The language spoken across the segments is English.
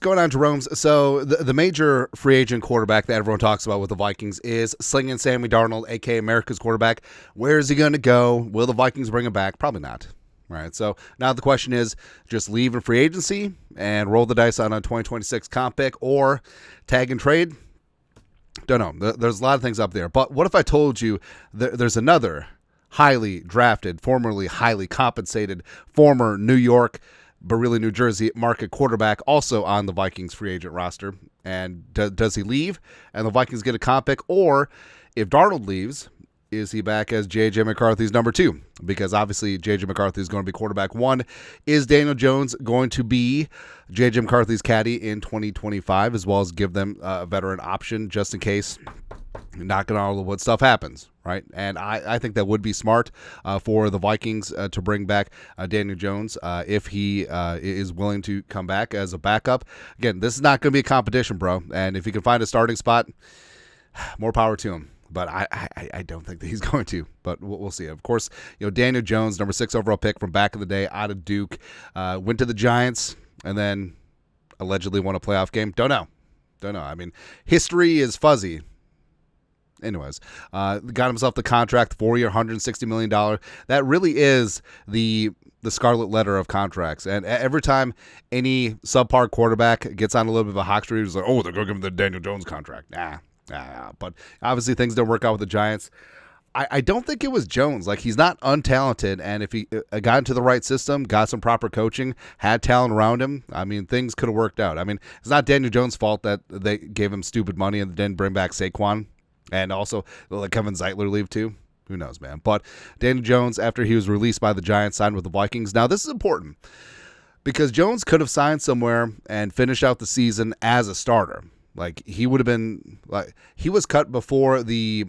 What's going on, Jeromes? So the major free agent quarterback that everyone talks about with the Vikings is Slinging Sammy Darnold, a.k.a. America's quarterback. Where is he going to go? Will the Vikings bring him back? Probably not. Right. So now the question is, just leave in free agency and roll the dice on a 2026 comp pick, or tag and trade? Don't know. There's a lot of things up there. But what if I told you there's another highly drafted, formerly highly compensated, former New York, but really New Jersey market quarterback also on the Vikings free agent roster? And does he leave and the Vikings get a comp pick? Or if Darnold leaves, is he back as JJ McCarthy's number 2? Because obviously JJ McCarthy is going to be quarterback 1. Is Daniel Jones going to be JJ McCarthy's caddy in 2025, as well as give them a veteran option just in case knocking on all the wood stuff happens, right? And I think that would be smart for the Vikings to bring back Daniel Jones if he is willing to come back as a backup. Again, this is not going to be a competition, bro. And if he can find a starting spot, more power to him. But I don't think that he's going to. But we'll see. Of course, Daniel Jones, number 6 overall pick from back in the day out of Duke, went to the Giants and then allegedly won a playoff game. Don't know. I mean, history is fuzzy. Anyways, got himself the contract, 4-year, $160 million. That really is the scarlet letter of contracts. And every time any subpar quarterback gets on a little bit of a hot streak, it's like, oh, they're going to give him the Daniel Jones contract. Nah. But obviously things don't work out with the Giants. I don't think it was Jones. Like, he's not untalented, and if he got into the right system, got some proper coaching, had talent around him, I mean, things could have worked out. I mean, it's not Daniel Jones' fault that they gave him stupid money and didn't bring back Saquon, and also let Kevin Zeitler leave too. Who knows, man? But Daniel Jones, after he was released by the Giants, signed with the Vikings. Now, this is important because Jones could have signed somewhere and finished out the season as a starter. Like, he would have been like, he was cut before the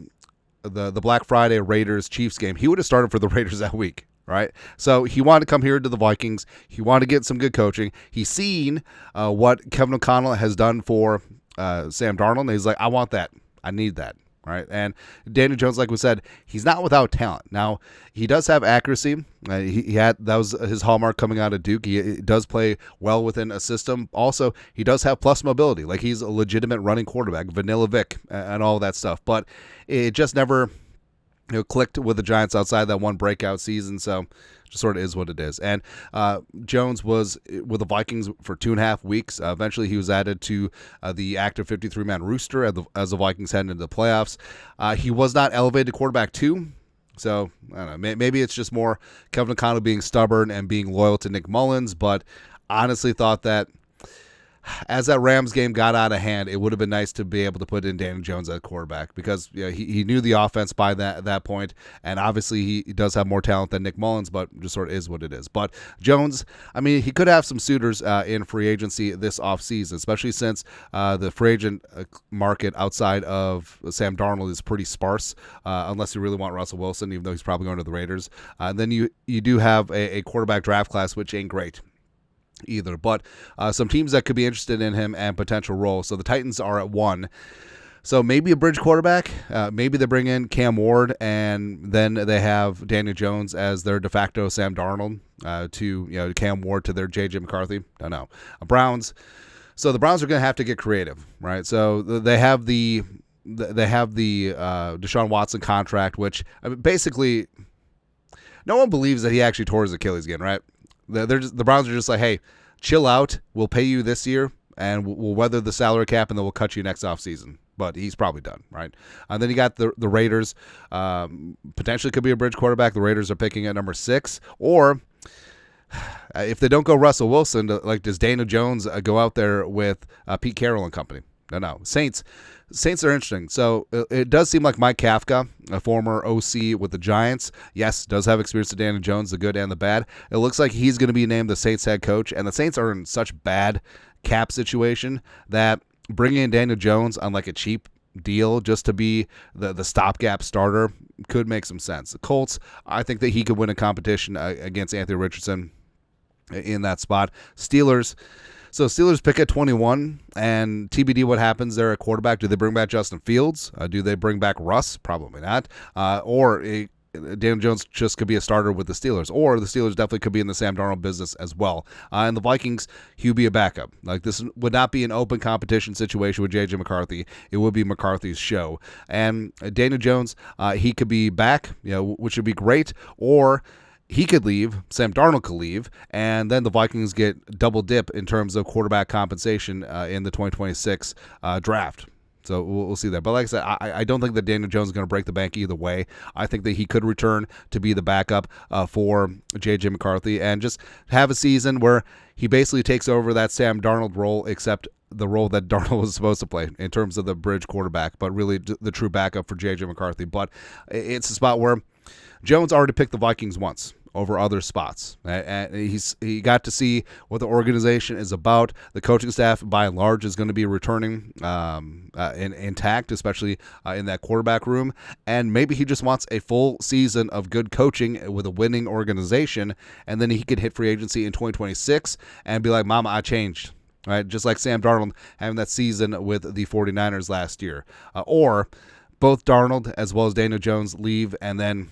Black Friday Raiders-Chiefs game. He would have started for the Raiders that week, right? So he wanted to come here to the Vikings. He wanted to get some good coaching. He's seen what Kevin O'Connell has done for Sam Darnold, and he's like, I want that. I need that. Right. And Daniel Jones, like we said, he's not without talent. Now, he does have accuracy. That was his hallmark coming out of Duke. He does play well within a system. Also, he does have plus mobility. Like, he's a legitimate running quarterback, vanilla Vick, and all that stuff. But it just never clicked with the Giants outside that one breakout season. So just sort of is what it is. And Jones was with the Vikings for 2.5 weeks. Eventually, he was added to the active 53-man roster as the Vikings headed into the playoffs. He was not elevated to quarterback 2. So, I don't know, maybe it's just more Kevin O'Connell being stubborn and being loyal to Nick Mullins. But honestly thought that as that Rams game got out of hand, it would have been nice to be able to put in Daniel Jones at quarterback because he knew the offense by that point, and obviously he does have more talent than Nick Mullins, but just sort of is what it is. But Jones, I mean, he could have some suitors in free agency this offseason, especially since the free agent market outside of Sam Darnold is pretty sparse, unless you really want Russell Wilson, even though he's probably going to the Raiders. Then you do have a quarterback draft class, which ain't great either, but some teams that could be interested in him and potential role. So the Titans are at 1. So maybe a bridge quarterback. Maybe they bring in Cam Ward, and then they have Daniel Jones as their de facto Sam Darnold to Cam Ward to their JJ McCarthy. Don't know. Browns. So the Browns are going to have to get creative, right? So they have the Deshaun Watson contract, which basically no one believes that he actually tore his Achilles again, right? The Browns are just like, hey, chill out. We'll pay you this year, and we'll weather the salary cap, and then we'll cut you next offseason. But he's probably done, right? And then you got the Raiders. Potentially could be a bridge quarterback. The Raiders are picking at number 6. Or if they don't go Russell Wilson, does Daniel Jones go out there with Pete Carroll and company? No. Saints are interesting. So it does seem like Mike Kafka, a former OC with the Giants, yes, does have experience with Daniel Jones, the good and the bad. It looks like he's going to be named the Saints head coach, and the Saints are in such bad cap situation that bringing in Daniel Jones on like a cheap deal just to be the stopgap starter could make some sense. The Colts, I think that he could win a competition against Anthony Richardson in that spot. Steelers pick at 21, and TBD what happens there at quarterback. Do they bring back Justin Fields? Do they bring back Russ? Probably not. Or Daniel Jones just could be a starter with the Steelers, or the Steelers definitely could be in the Sam Darnold business as well. And the Vikings, he would be a backup. Like, this would not be an open competition situation with JJ McCarthy. It would be McCarthy's show. And Daniel Jones, he could be back, which would be great, or he could leave, Sam Darnold could leave, and then the Vikings get double dip in terms of quarterback compensation in the 2026 draft. So we'll see that. But like I said, I don't think that Daniel Jones is going to break the bank either way. I think that he could return to be the backup for JJ McCarthy and just have a season where he basically takes over that Sam Darnold role, except the role that Darnold was supposed to play in terms of the bridge quarterback, but really the true backup for JJ McCarthy. But it's a spot where Jones already picked the Vikings once over other spots. And he got to see what the organization is about. The coaching staff, by and large, is going to be returning intact, especially in that quarterback room. And maybe he just wants a full season of good coaching with a winning organization, and then he could hit free agency in 2026 and be like, Mama, I changed. Right? Just like Sam Darnold having that season with the 49ers last year. Or both Darnold as well as Daniel Jones leave, and then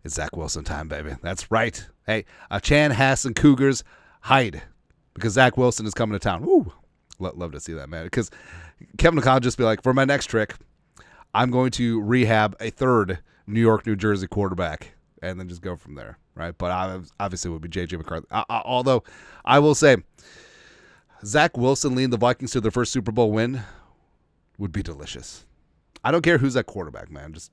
it's Zach Wilson time, baby. That's right. Hey, Chanhassen Cougars, hide, because Zach Wilson is coming to town. Woo! Love to see that, man. Because Kevin McConnell just be like, for my next trick, I'm going to rehab a third New York, New Jersey quarterback, and then just go from there, right? But obviously it would be JJ McCarthy. Although I will say, Zach Wilson leading the Vikings to their first Super Bowl win would be delicious. I don't care who's that quarterback, man. Just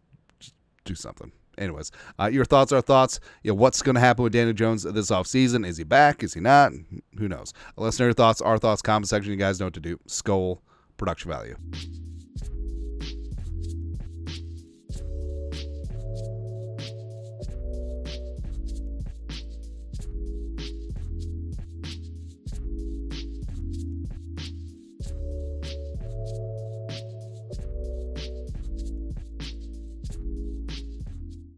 do something. Anyways, your thoughts are thoughts. What's going to happen with Daniel Jones this offseason? Is he back? Is he not? Who knows? Let us know your thoughts, our thoughts, comment section. You guys know what to do. Skol, production value.